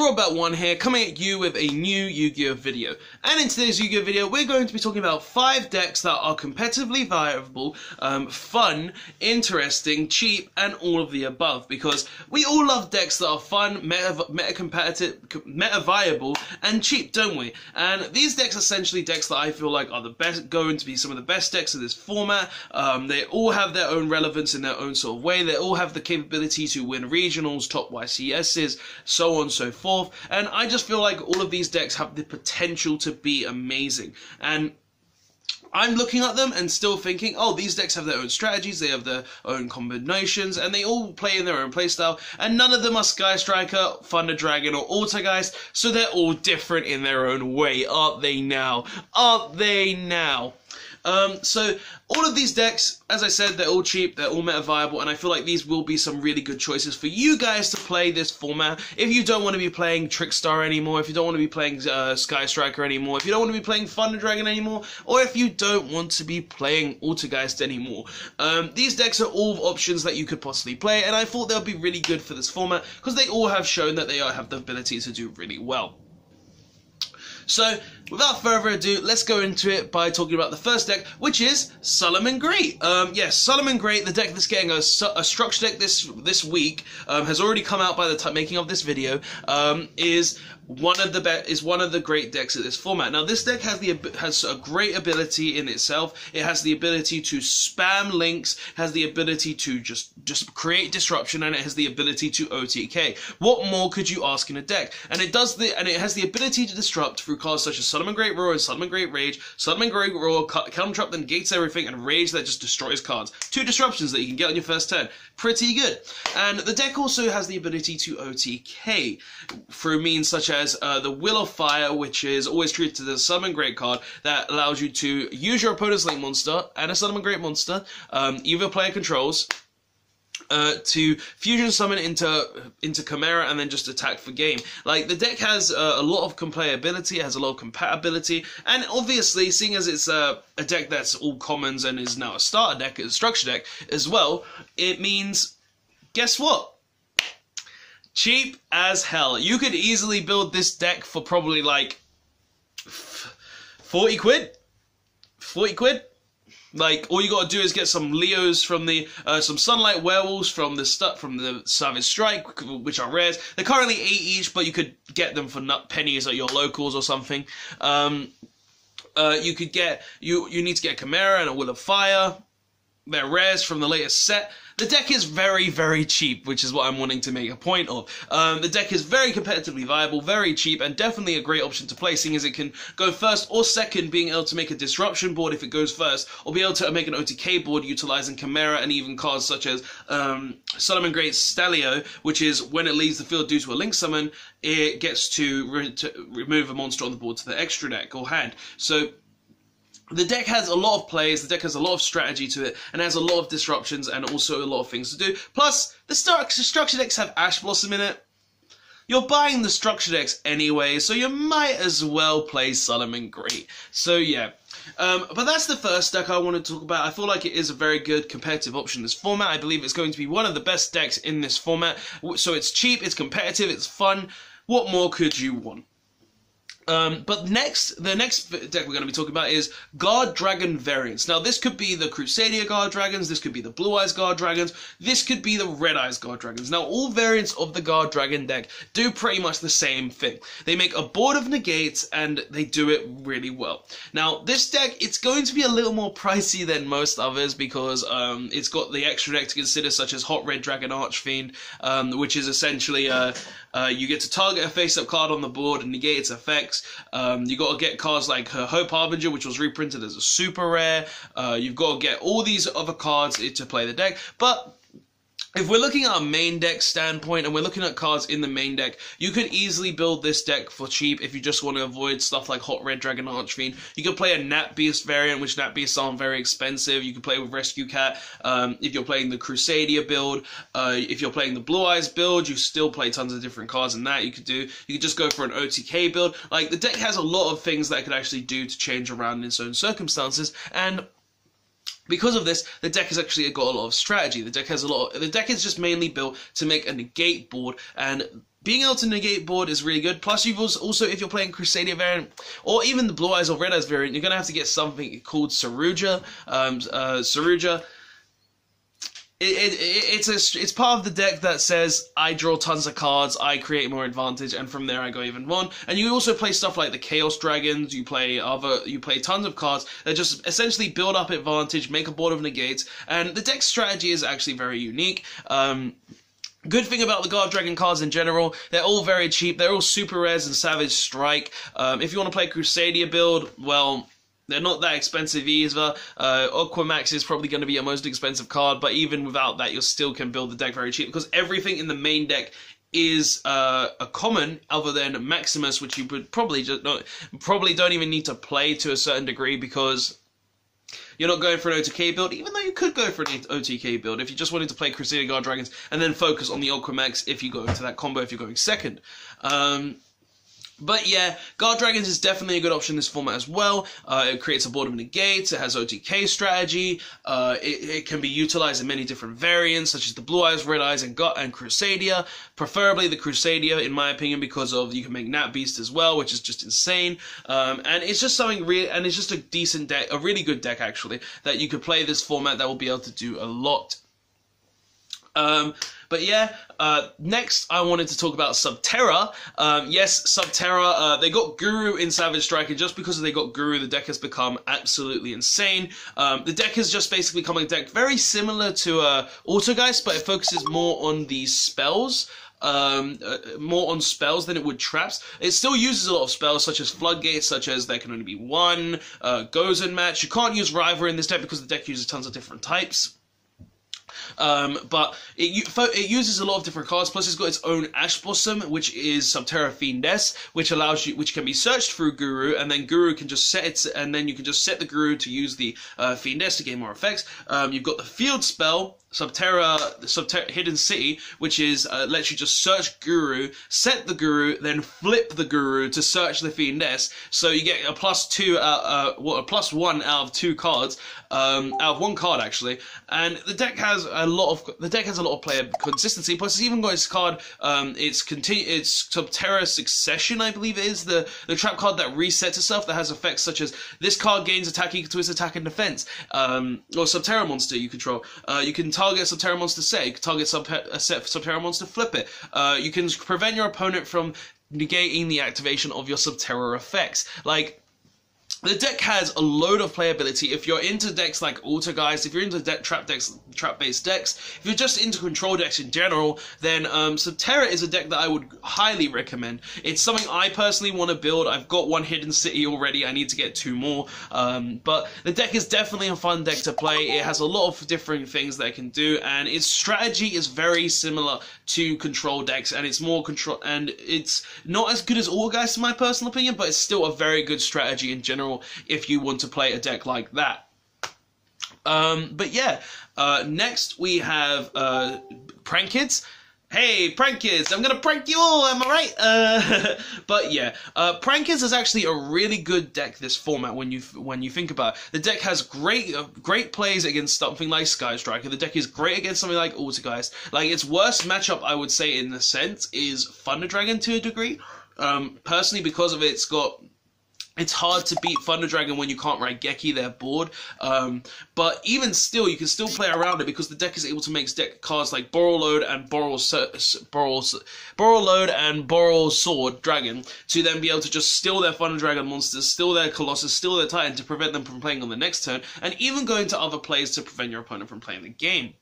Robert1 here, coming at you with a new Yu-Gi-Oh! Video. And in today's Yu-Gi-Oh! Video, we're going to be talking about 5 decks that are competitively viable, fun, interesting, cheap, and all of the above. Because we all love decks that are fun, meta-viable, and cheap, don't we? And these decks are essentially decks that I feel like are the best, going to be some of the best decks of this format. They all have their own relevance in their own sort of way. They all have the capability to win regionals, top YCSs, so on and so forth, and I just feel like all of these decks have the potential to be amazing. And I'm looking at them and still thinking, oh, these decks have their own strategies, they have their own combinations, and they all play in their own playstyle, and none of them are Sky Striker, Thunder Dragon, or Altergeist, so they're all different in their own way, aren't they now? Aren't they now? So all of these decks, as I said, they're all cheap, they're all meta viable, and I feel like these will be some really good choices for you guys to play this format. If you don't want to be playing Trickstar anymore, if you don't want to be playing Sky Striker anymore, if you don't want to be playing Thunder Dragon anymore, or if you don't want to be playing Altergeist anymore. These decks are all options that you could possibly play, and I thought they'll be really good for this format, because they all have shown that they have the ability to do really well. So, without further ado, let's go into it by talking about the first deck, which is Suliman Great. Yes, Suliman Great, the deck that's getting a structure deck this week, has already come out by the time making of this video, is one of the great decks of this format. Now, this deck has a great ability in itself. It has the ability to spam links, has the ability to just create disruption, and it has the ability to OTK. What more could you ask in a deck? And it has the ability to disrupt through cards such as Suliman Great Roar and Suliman Great Rage. Suliman Great Roar, Counter Trap that negates everything, and Rage that just destroys cards. 2 disruptions that you can get on your first turn. Pretty good. And the deck also has the ability to OTK through means such as the Will of Fire, which is always treated as a Suliman Great card that allows you to use your opponent's Link monster and a Suliman Great monster, either player controls, to fusion summon into Chimera and then just attack for game. Like, the deck has a lot of complayability, it has a lot of compatibility, and obviously, seeing as it's a deck that's all commons and is now a starter deck, a structure deck as well, it means, guess what? Cheap as hell. You could easily build this deck for probably like 40 quid? 40 quid? Like, all you gotta do is get some Leos from the, some Sunlight Werewolves from the Savage Strike, which are rares. They're currently 8 each, but you could get them for nut pennies at your locals or something. You could get, you need to get a Chimera and a Will of Fire. They're rares from the latest set. The deck is very, very cheap, which is what I'm wanting to make a point of. The deck is very competitively viable, very cheap, and definitely a great option to play, seeing as it can go first or second, being able to make a disruption board if it goes first, or be able to make an OTK board utilizing Chimera and even cards such as Suliman Great Stalio, which is when it leaves the field due to a Link summon, it gets to remove a monster on the board to the extra deck or hand. So the deck has a lot of plays, the deck has a lot of strategy to it, and has a lot of disruptions and also a lot of things to do. Plus, the structure decks have Ash Blossom in it. You're buying the structure decks anyway, so you might as well play Suliman Great. So yeah. But that's the first deck I want to talk about. I feel like it is a very good competitive option in this format. I believe it's going to be one of the best decks in this format. So it's cheap, it's competitive, it's fun. What more could you want? But the next deck we're going to be talking about is Guard Dragon variants. Now, this could be the Crusadia Guard Dragons, this could be the Blue Eyes Guard Dragons, this could be the Red Eyes Guard Dragons. Now, all variants of the Guard Dragon deck do pretty much the same thing. They make a board of negates, and they do it really well. Now, this deck, it's going to be a little more pricey than most others, because it's got the extra deck to consider, such as Hot Red Dragon Archfiend, which is essentially you get to target a face-up card on the board and negate its effects. You got to get cards like her Hope Harbinger, which was reprinted as a super rare. You've got to get all these other cards to play the deck. But if we're looking at a main deck standpoint, and we're looking at cards in the main deck, you could easily build this deck for cheap if you just want to avoid stuff like Hot Red Dragon Archfiend. You could play a Nat Beast variant, which Nat Beasts aren't very expensive. You can play with Rescue Cat. If you're playing the Crusadia build, if you're playing the Blue Eyes build, you still play tons of different cards in that. You could just go for an OTK build. Like, the deck has a lot of things that it could actually do to change around in its own circumstances, and because of this, the deck has actually got a lot of strategy. The deck is just mainly built to make a negate board, and being able to negate board is really good. Plus, you've also if you're playing Crusadia variant, or even the Blue Eyes or Red Eyes variant, you're going to have to get something called Saruja. Saruja. It's part of the deck that says I draw tons of cards, I create more advantage, and from there I go even one. And you also play stuff like the Chaos Dragons. You play tons of cards that just essentially build up advantage, make a board of negates, and the deck strategy is actually very unique. Good thing about the Guard Dragon cards in general, they're all very cheap. They're all super rares and Savage Strike. If you want to play Crusadia build, well, they're not that expensive either. Aquamax is probably going to be your most expensive card, but even without that, you still can build the deck very cheap, because everything in the main deck is a common, other than Maximus, which you would probably don't even need to play to a certain degree, because you're not going for an OTK build, even though you could go for an OTK build if you just wanted to play Crusader Guard Dragons and then focus on the Aquamax if you go into that combo, if you're going second. But yeah, Guard Dragons is definitely a good option in this format as well. It creates a board of negates, it has OTK strategy, it can be utilized in many different variants, such as the Blue Eyes, Red Eyes, and Crusadia. Preferably the Crusadia, in my opinion, because of you can make Nat Beast as well, which is just insane. And it's just something real, and it's just a decent deck, a really good deck actually, that you could play this format that will be able to do a lot. But yeah, next I wanted to talk about Subterra. Yes, Subterra, they got Guru in Savage Strike, and just because they got Guru, the deck has become absolutely insane. The deck has just basically become a deck very similar to Altergeist, but it focuses more on the spells. More on spells than it would traps. It still uses a lot of spells, such as Floodgates, such as there can only be one, Gozen Match. You can't use Rival in this deck because the deck uses tons of different types. But it uses a lot of different cards. Plus, it's got its own Ash Blossom, which is Subterra Fiendess, which can be searched through Guru, and then Guru can just set it, and then you can just set the Guru to use the Fiendess to gain more effects. You've got the Field spell, Subterra Hidden City, which is lets you just search Guru, set the Guru, then flip the Guru to search the Fiendess. So you get a +2, a +1 out of 2 cards, out of 1 card actually. And the deck has a lot of player consistency. Plus, it's even got its card. It's Subterra Succession, I believe it is the trap card that resets itself, that has effects such as this card gains attack equal to its attack and defense. Or Subterra monster you control. You can target Subterra monster set. You can target Subterra monster flip it. You can prevent your opponent from negating the activation of your Subterra effects. Like, the deck has a load of playability. If you're into decks like Altergeist, if you're into trap-based decks, if you're just into control decks in general, then Subterra is a deck that I would highly recommend. It's something I personally want to build. I've got 1 Hidden City already. I need to get 2 more. But the deck is definitely a fun deck to play. It has a lot of different things that it can do, and its strategy is very similar to control decks, and it's more control, and it's not as good as Altergeist in my personal opinion, but it's still a very good strategy in general if you want to play a deck like that. But yeah, next we have Prank Kids. Hey, Prank Kids, I'm gonna prank you all, am I right? But yeah, Prank Kids is actually a really good deck, this format, when you think about it. The deck has great plays against something like Sky Striker. The deck is great against something like Altergeist. Like, its worst matchup, I would say, in a sense, is Thunder Dragon to a degree. Personally, because of it's hard to beat Thunder Dragon when you can't Raigeki their board, but even still, you can still play around it because the deck is able to make deck cards like Boral Load and Boral Sword Dragon to then be able to just steal their Thunder Dragon monsters, steal their Colossus, steal their Titan to prevent them from playing on the next turn, and even go into other plays to prevent your opponent from playing the game.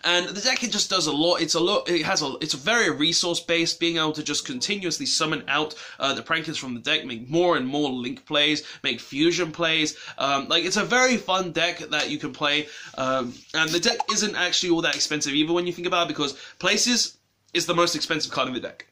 And the deck, it just does a lot. It's very resource based, being able to just continuously summon out the Prank Kids from the deck, make more and more link plays, make fusion plays. Like, it's a very fun deck that you can play. And the deck isn't actually all that expensive either when you think about it, because Places is the most expensive card in the deck.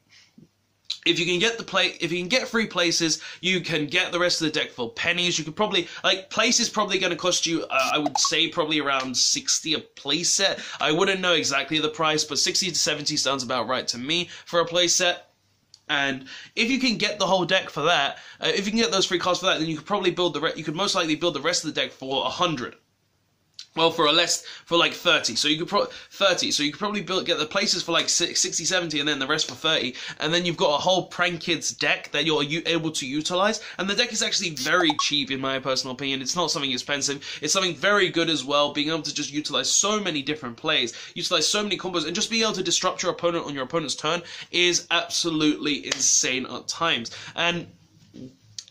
If you can get 3 places, you can get the rest of the deck for pennies. You could probably, like, Place is probably going to cost you, I would say, probably around 60 a place set. I wouldn't know exactly the price, but 60 to 70 sounds about right to me for a place set. And if you can get the whole deck for that, if you can get those 3 cards for that, then you could probably most likely build the rest of the deck for 100. Well, for like 30, so you could 30, so you could probably get the places for like 60, 70, and then the rest for 30, and then you've got a whole Prank Kids deck that you're able to utilize, and the deck is actually very cheap in my personal opinion. It's not something expensive, it's something very good as well, being able to just utilize so many different plays, utilize so many combos, and just being able to disrupt your opponent on your opponent's turn is absolutely insane at times. And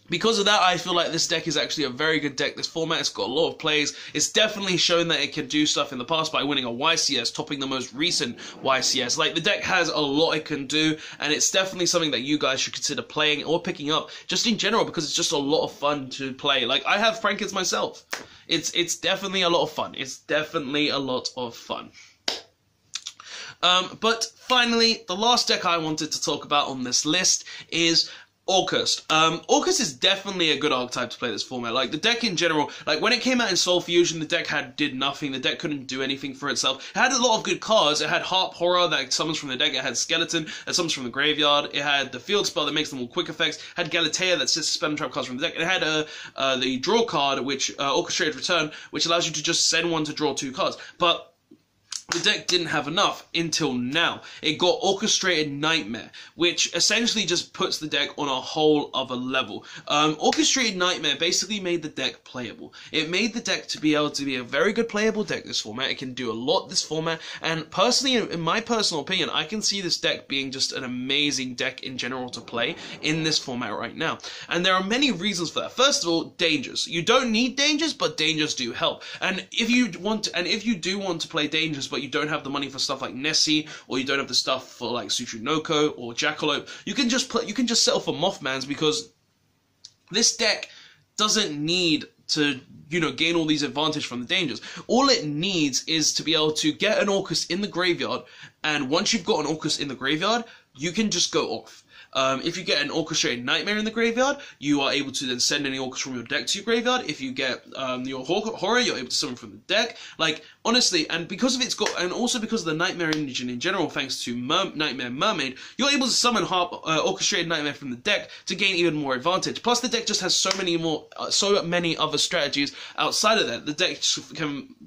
because of that, I feel like this deck is actually a very good deck. This format, it's got a lot of plays. It's definitely shown that it can do stuff in the past by winning a YCS, topping the most recent YCS. Like, the deck has a lot it can do, and it's definitely something that you guys should consider playing or picking up, just in general, because it's just a lot of fun to play. Like, I have Prank Kids myself. It's definitely a lot of fun. It's definitely a lot of fun. But finally, the last deck I wanted to talk about on this list is Altergeist. Altergeist is definitely a good archetype to play this format. Like, the deck in general, like, when it came out in Soul Fusion, the deck did nothing. The deck couldn't do anything for itself. It had a lot of good cards. It had Harp Horror that summons from the deck. It had Skeleton that summons from the graveyard. It had the Field Spell that makes them all quick effects. It had Galatea that sets spell and trap cards from the deck. It had the Draw card, which Orchestrated Return, which allows you to just send one to draw 2 cards. But the deck didn't have enough until now. It got Orchestrated Nightmare, which essentially just puts the deck on a whole other level. Orchestrated Nightmare basically made the deck playable. It made the deck to be able to be a very good playable deck this format. It can do a lot this format, and personally, in my personal opinion, I can see this deck being just an amazing deck in general to play in this format right now. And there are many reasons for that. First of all, dangers. You don't need dangers, but dangers do help. And if you do want to play dangers, but you don't have the money for stuff like Nessie, or you don't have the stuff for like Sutrinoko or Jackalope, you can just settle for Mothmans, because this deck doesn't need to, gain all these advantage from the dangers. All it needs is to be able to get an Orcus in the graveyard, and once you've got an Orcus in the graveyard, you can just go off. If you get an Orchestrated Nightmare in the graveyard, you are able to then send any Orcus from your deck to your graveyard. If you get your Horror, you're able to summon from the deck. Like, honestly, and because of also because of the Nightmare engine in general, thanks to Nightmare Mermaid, you're able to summon Orchestrated Nightmare from the deck to gain even more advantage. Plus, the deck just has so many other strategies outside of that. The deck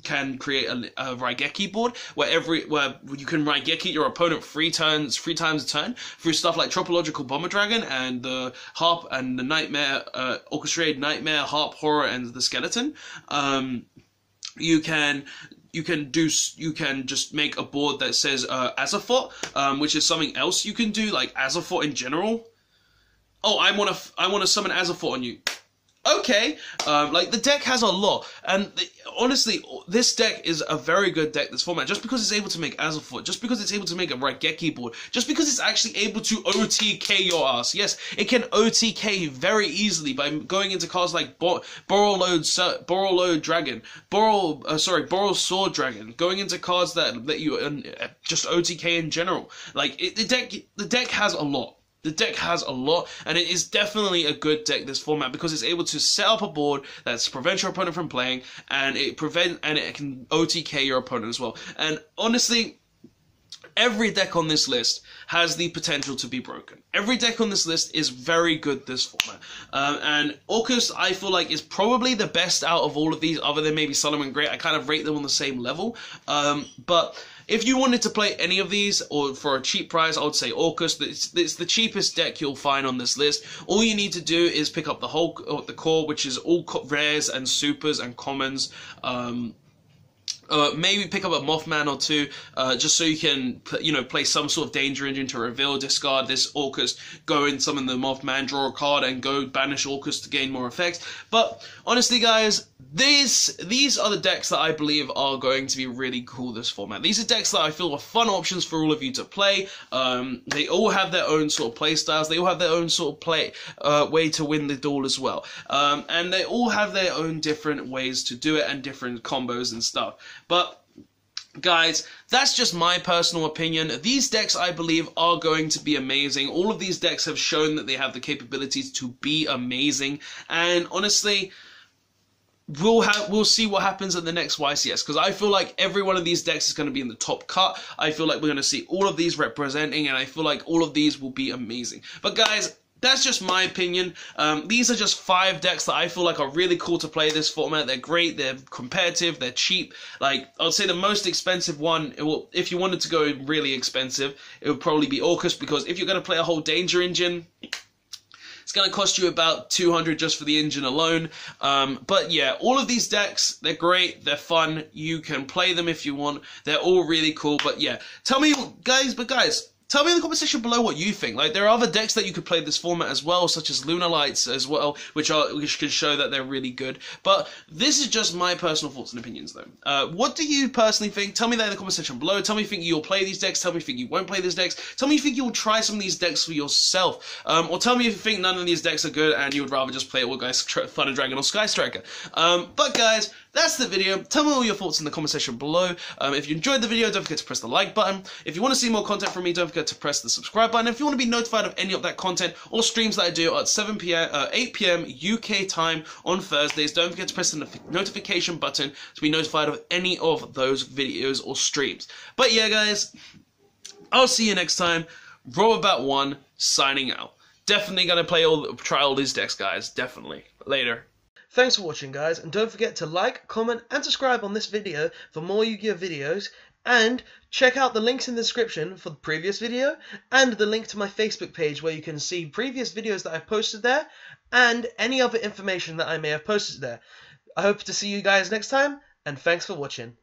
can create a Raigeki board where you can Raigeki your opponent three times a turn through stuff like Tropological Bomber Dragon and the Harp and the Nightmare, Orchestrated Nightmare, Harp Horror, and the Skeleton. You can just make a board that says Azathoth, which is something else you can do, like Azathoth in general. Oh, I want to summon Azathoth on you. Okay, like, the deck has a lot, and honestly, this deck is a very good deck, this format, just because it's able to make Azathoth, just because it's able to make a Raigeki board, just because it's actually able to OTK your ass. Yes, it can OTK very easily by going into cards like Borrowload Sword Dragon, going into cards that let you just OTK in general. Like, the deck has a lot. The deck has a lot, and it is definitely a good deck, this format, because it's able to set up a board that prevents your opponent from playing, and it can OTK your opponent as well. And honestly, every deck on this list has the potential to be broken. Every deck on this list is very good this format. And Orcus, I feel like, is probably the best out of all of these, other than maybe Suliman Great. I kind of rate them on the same level. But if you wanted to play any of these, or for a cheap price, I would say Orcus. It's the cheapest deck you'll find on this list. All you need to do is pick up the core, which is all rares and supers and commons. Maybe pick up a Mothman or two, just so you can, play some sort of danger engine to reveal, discard this Orcus, go and summon the Mothman, draw a card, and go banish Orcus to gain more effects. But honestly, guys, these are the decks that I believe are going to be really cool this format. These are decks that I feel are fun options for all of you to play. They all have their own sort of play styles. They all have their own sort of way to win the duel as well. And they all have their own different ways to do it and different combos and stuff. But guys, that's just my personal opinion. These decks, I believe, are going to be amazing. All of these decks have shown that they have the capabilities to be amazing. And honestly, we'll see what happens at the next YCS, because I feel like every one of these decks is going to be in the top cut. I feel like we're going to see all of these representing, and I feel like all of these will be amazing. But guys, that's just my opinion. These are just 5 decks that I feel like are really cool to play this format. They're great, they're competitive, they're cheap. Like, I would say the most expensive one, if you wanted to go really expensive, it would probably be Orcus, because if you're going to play a whole Danger engine, it's going to cost you about 200 just for the engine alone. But yeah, all of these decks, they're great, they're fun, you can play them if you want, they're all really cool. But yeah, tell me, guys, tell me in the comment section below what you think. Like, there are other decks that you could play this format as well, such as Lunar Lights as well, which can show that they're really good. But this is just my personal thoughts and opinions, though. What do you personally think? Tell me that in the comment section below. Tell me if you think you'll play these decks. Tell me if you think you won't play these decks. Tell me if you think you'll try some of these decks for yourself. Or tell me if you think none of these decks are good and you would rather just play Altergeist, Thunder Dragon, or Sky Striker. But guys, that's the video. Tell me all your thoughts in the comment section below. If you enjoyed the video, don't forget to press the like button. If you want to see more content from me, don't forget to press the subscribe button. If you want to be notified of any of that content or streams that I do at 8 p.m. UK time on Thursdays, don't forget to press the notification button to be notified of any of those videos or streams. But yeah, guys, I'll see you next time. Robabat1 signing out. Definitely gonna try all these decks, guys. Definitely. Later. Thanks for watching, guys, and don't forget to like, comment, and subscribe on this video for more Yu-Gi-Oh videos, and check out the links in the description for the previous video, and the link to my Facebook page where you can see previous videos that I've posted there, and any other information that I may have posted there. I hope to see you guys next time, and thanks for watching.